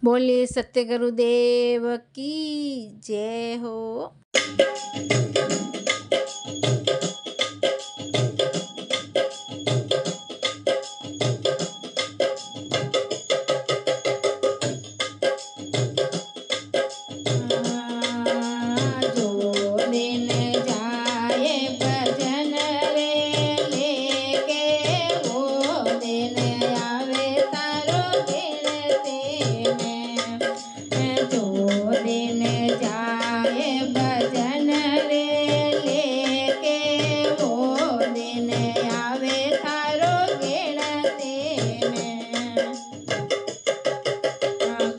बोलिए सत्य गुरुदेव की जय हो। जो दिन जाए भजन रे लेके, वो दिन आवे तारो गिनती में। जो दिन जाए भजन रे लेके, वो दिन आवे तारो गिनती में।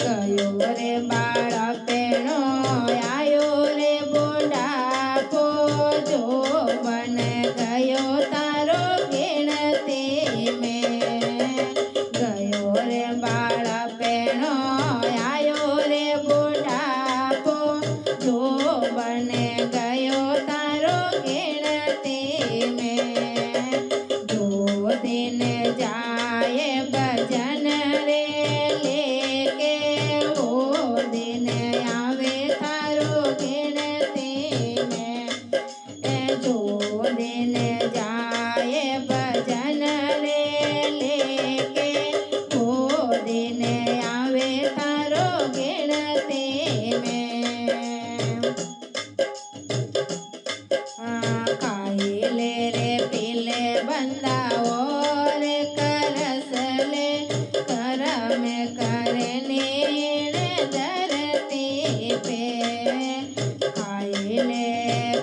गयो रे बाळा पेणो आयो रे बुढ़ापो, जो बन गयो तारो गिनती में। गयो रे बाळा पेणो आयो रे बुढ़ापो, जो बन गयो तारो गिनती में। जो दिन जाए भजन रे लेके, वो दिन आवे थारो गिनती में। जो दिन जाए भजन रे लेके, वो दिन आवे थारो गिनती में। खाई ले रे पीले बंदा और करस ले, कर में करे नीण धरती पे। खाई ले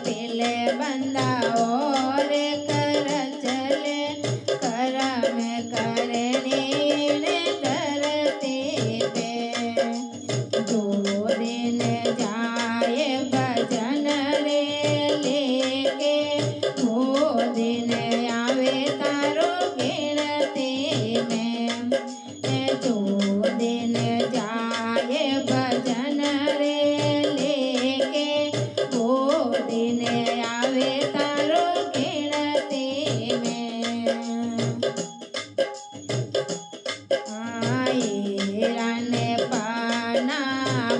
पीले बंदा और करस ले, कर में करे नीण धरती पे। जो दिन जाए भजन रे लेके, वो दिन आवे तारो गिनती में। जो दिन जाए भजन रे लेके, वो दिन आवे तारो गिनती में। हीराने पाना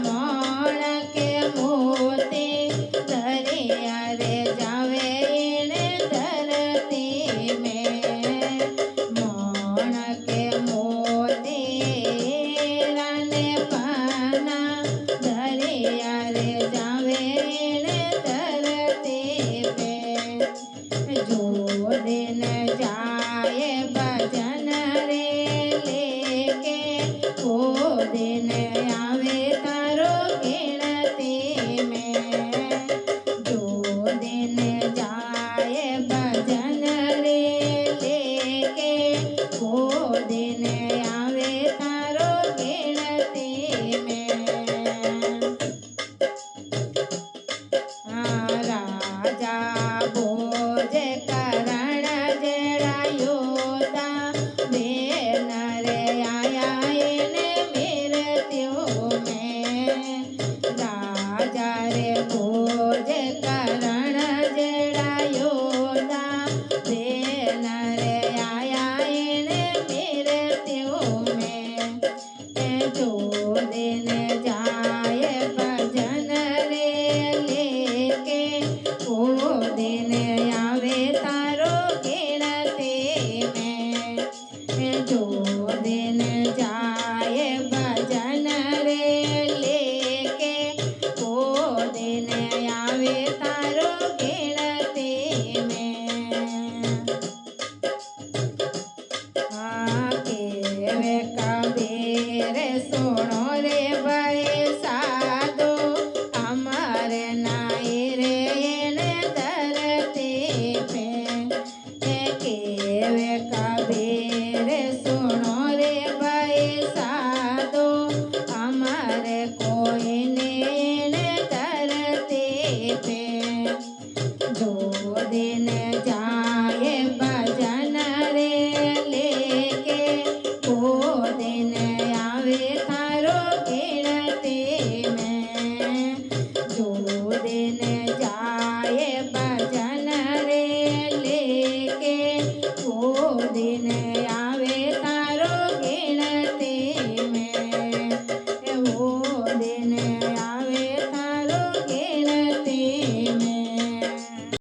मोण के मोती, दरिया रे जावे इने धरती में। मोण के मोती हीराने पाना, दरिया रे जावे इने धरती पे। जो दिन जाए भजन रे लेके, वो दिन